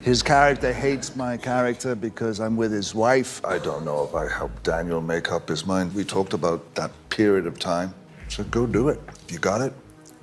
His character hates my character because I'm with his wife. I don't know if I helped Daniel make up his mind. We talked about that period of time. So go do it. If you got it,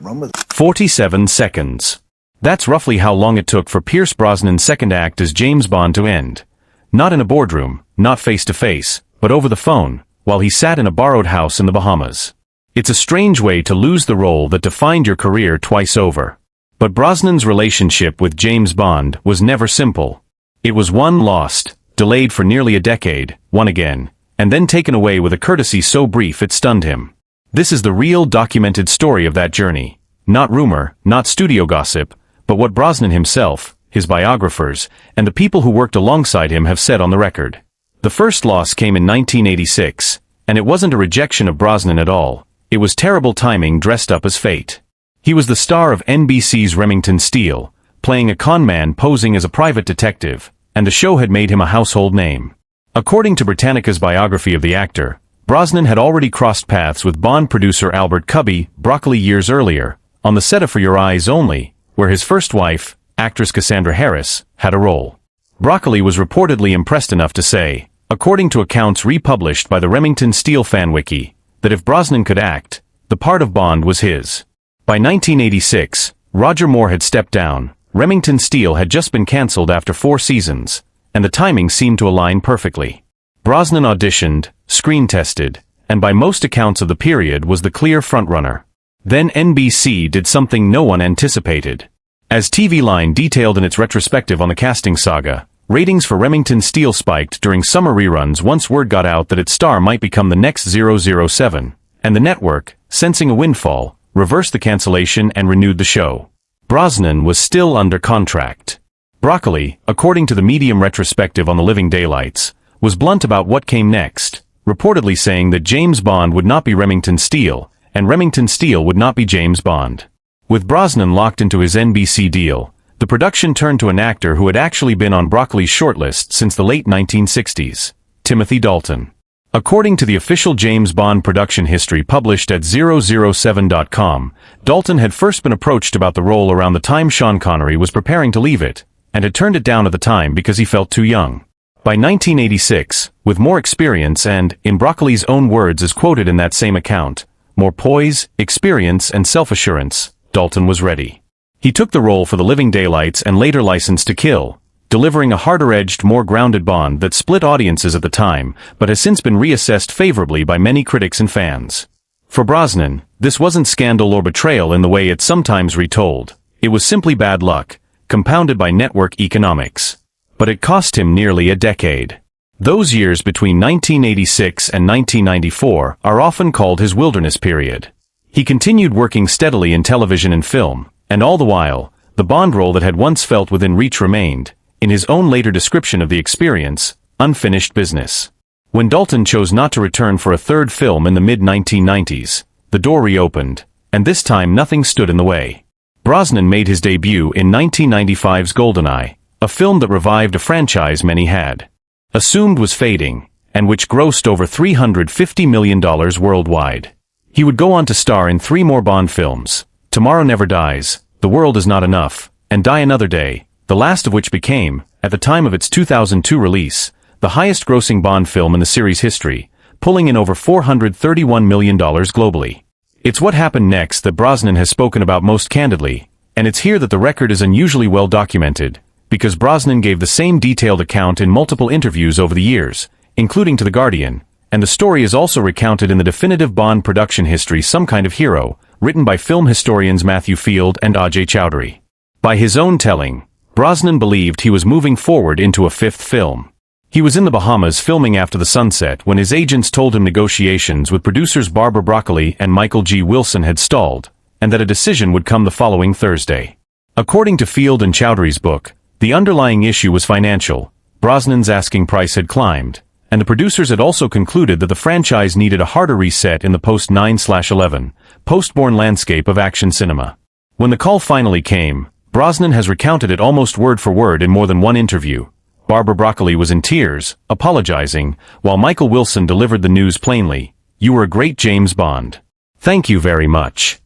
run with it. 47 seconds. That's roughly how long it took for Pierce Brosnan's second act as James Bond to end. Not in a boardroom, not face-to-face, but over the phone, while he sat in a borrowed house in the Bahamas. It's a strange way to lose the role that defined your career twice over. But Brosnan's relationship with James Bond was never simple. It was won, lost, delayed for nearly a decade, won again, and then taken away with a courtesy so brief it stunned him. This is the real documented story of that journey. Not rumor, not studio gossip, but what Brosnan himself, his biographers, and the people who worked alongside him have said on the record. The first loss came in 1986, and it wasn't a rejection of Brosnan at all. It was terrible timing dressed up as fate. He was the star of NBC's Remington Steele, playing a con man posing as a private detective, and the show had made him a household name. According to Britannica's biography of the actor, Brosnan had already crossed paths with Bond producer Albert Cubby, Broccoli years earlier, on the set of For Your Eyes Only, where his first wife, actress Cassandra Harris, had a role. Broccoli was reportedly impressed enough to say, according to accounts republished by the Remington Steele fan wiki, that if Brosnan could act, the part of Bond was his. By 1986, Roger Moore had stepped down, Remington Steele had just been cancelled after 4 seasons, and the timing seemed to align perfectly. Brosnan auditioned, screen-tested, and by most accounts of the period was the clear frontrunner. Then NBC did something no one anticipated. As TV Line detailed in its retrospective on the casting saga, ratings for Remington Steele spiked during summer reruns once word got out that its star might become the next 007, and the network, sensing a windfall, reversed the cancellation and renewed the show. Brosnan was still under contract. Broccoli, according to the Medium retrospective on the Living Daylights, was blunt about what came next, reportedly saying that James Bond would not be Remington Steele, and Remington Steele would not be James Bond. With Brosnan locked into his NBC deal, the production turned to an actor who had actually been on Broccoli's shortlist since the late 1960s, Timothy Dalton. According to the official James Bond production history published at 007.com, Dalton had first been approached about the role around the time Sean Connery was preparing to leave it, and had turned it down at the time because he felt too young. By 1986, with more experience and, in Broccoli's own words as quoted in that same account, more poise, experience and self-assurance, Dalton was ready. He took the role for The Living Daylights and later License to Kill, delivering a harder-edged, more grounded Bond that split audiences at the time, but has since been reassessed favorably by many critics and fans. For Brosnan, this wasn't scandal or betrayal in the way it's sometimes retold. It was simply bad luck, compounded by network economics. But it cost him nearly a decade. Those years between 1986 and 1994 are often called his wilderness period. He continued working steadily in television and film, and all the while, the Bond role that had once felt within reach remained, in his own later description of the experience, unfinished business. When Dalton chose not to return for a third film in the mid-1990s, the door reopened, and this time nothing stood in the way. Brosnan made his debut in 1995's GoldenEye, a film that revived a franchise many had assumed was fading, and which grossed over $350 million worldwide. He would go on to star in 3 more Bond films, Tomorrow Never Dies, The World Is Not Enough, and Die Another Day, the last of which became, at the time of its 2002 release, the highest-grossing Bond film in the series' history, pulling in over $431 million globally. It's what happened next that Brosnan has spoken about most candidly, and it's here that the record is unusually well documented, because Brosnan gave the same detailed account in multiple interviews over the years, including to The Guardian, and the story is also recounted in the definitive Bond production history Some Kind of Hero, written by film historians Matthew Field and Ajay Chowdhury. By his own telling, Brosnan believed he was moving forward into a 5th film. He was in the Bahamas filming After the Sunset when his agents told him negotiations with producers Barbara Broccoli and Michael G. Wilson had stalled, and that a decision would come the following Thursday. According to Field and Chowdhury's book, the underlying issue was financial. Brosnan's asking price had climbed, and the producers had also concluded that the franchise needed a harder reset in the post-9/11, post-Bourne landscape of action cinema. When the call finally came, Brosnan has recounted it almost word for word in more than one interview. Barbara Broccoli was in tears, apologizing, while Michael Wilson delivered the news plainly, "You were a great James Bond. Thank you very much."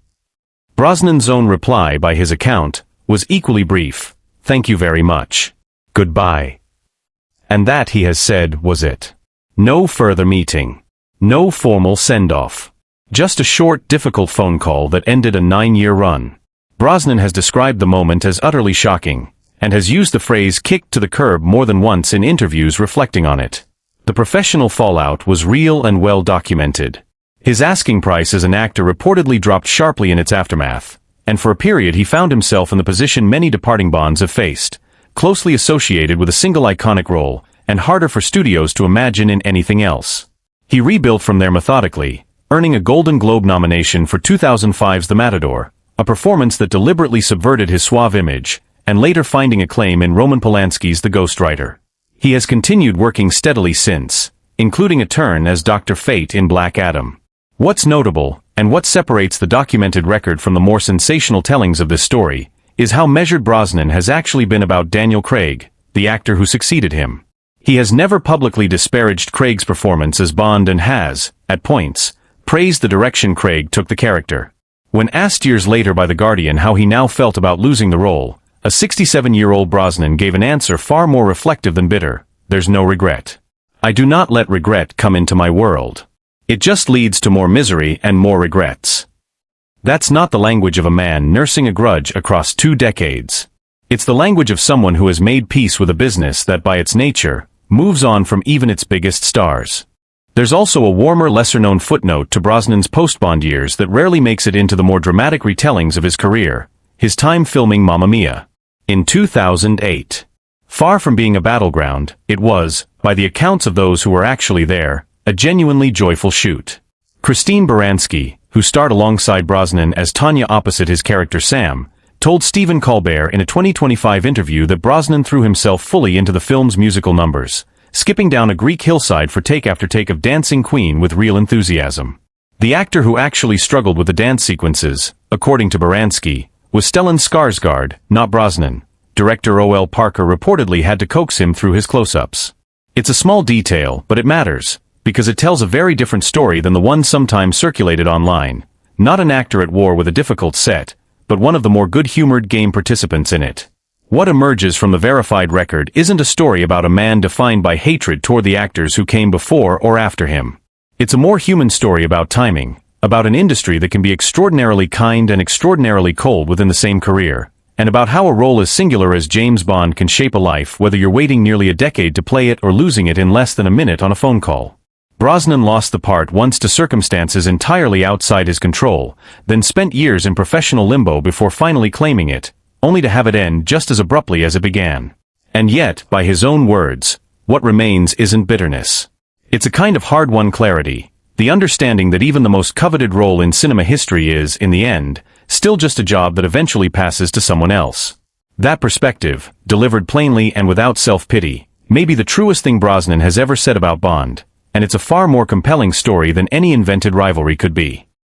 Brosnan's own reply by his account was equally brief, "Thank you very much." Goodbye. And that, he has said, was it. No further meeting. No formal send-off. Just a short, difficult phone call that ended a 9-year run. Brosnan has described the moment as utterly shocking, and has used the phrase kicked to the curb more than once in interviews reflecting on it. The professional fallout was real and well documented. His asking price as an actor reportedly dropped sharply in its aftermath, and for a period he found himself in the position many departing Bonds have faced, closely associated with a single iconic role, and harder for studios to imagine in anything else. He rebuilt from there methodically, earning a Golden Globe nomination for 2005's The Matador, a performance that deliberately subverted his suave image, and later finding acclaim in Roman Polanski's The Ghostwriter. He has continued working steadily since, including a turn as Dr. Fate in Black Adam. What's notable, and what separates the documented record from the more sensational tellings of this story, is how measured Brosnan has actually been about Daniel Craig, the actor who succeeded him. He has never publicly disparaged Craig's performance as Bond and has, at points, praised the direction Craig took the character. When asked years later by The Guardian how he now felt about losing the role, a 67-year-old Brosnan gave an answer far more reflective than bitter. There's no regret. I do not let regret come into my world. It just leads to more misery and more regrets. That's not the language of a man nursing a grudge across 2 decades. It's the language of someone who has made peace with a business that by its nature, moves on from even its biggest stars. There's also a warmer, lesser-known footnote to Brosnan's post-Bond years that rarely makes it into the more dramatic retellings of his career, his time filming Mamma Mia. In 2008. Far from being a battleground, it was, by the accounts of those who were actually there, a genuinely joyful shoot. Christine Baranski, who starred alongside Brosnan as Tanya opposite his character Sam, told Stephen Colbert in a 2025 interview that Brosnan threw himself fully into the film's musical numbers, skipping down a Greek hillside for take after take of Dancing Queen with real enthusiasm. The actor who actually struggled with the dance sequences, according to Baranski, was Stellan Skarsgård, not Brosnan. Director O.L. Parker reportedly had to coax him through his close-ups. It's a small detail, but it matters, because it tells a very different story than the one sometimes circulated online. Not an actor at war with a difficult set, but one of the more good-humored game participants in it. What emerges from the verified record isn't a story about a man defined by hatred toward the actors who came before or after him. It's a more human story about timing, about an industry that can be extraordinarily kind and extraordinarily cold within the same career, and about how a role as singular as James Bond can shape a life whether you're waiting nearly a decade to play it or losing it in less than a minute on a phone call. Brosnan lost the part once to circumstances entirely outside his control, then spent years in professional limbo before finally claiming it, only to have it end just as abruptly as it began. And yet, by his own words, what remains isn't bitterness. It's a kind of hard-won clarity, the understanding that even the most coveted role in cinema history is, in the end, still just a job that eventually passes to someone else. That perspective, delivered plainly and without self-pity, may be the truest thing Brosnan has ever said about Bond, and it's a far more compelling story than any invented rivalry could be.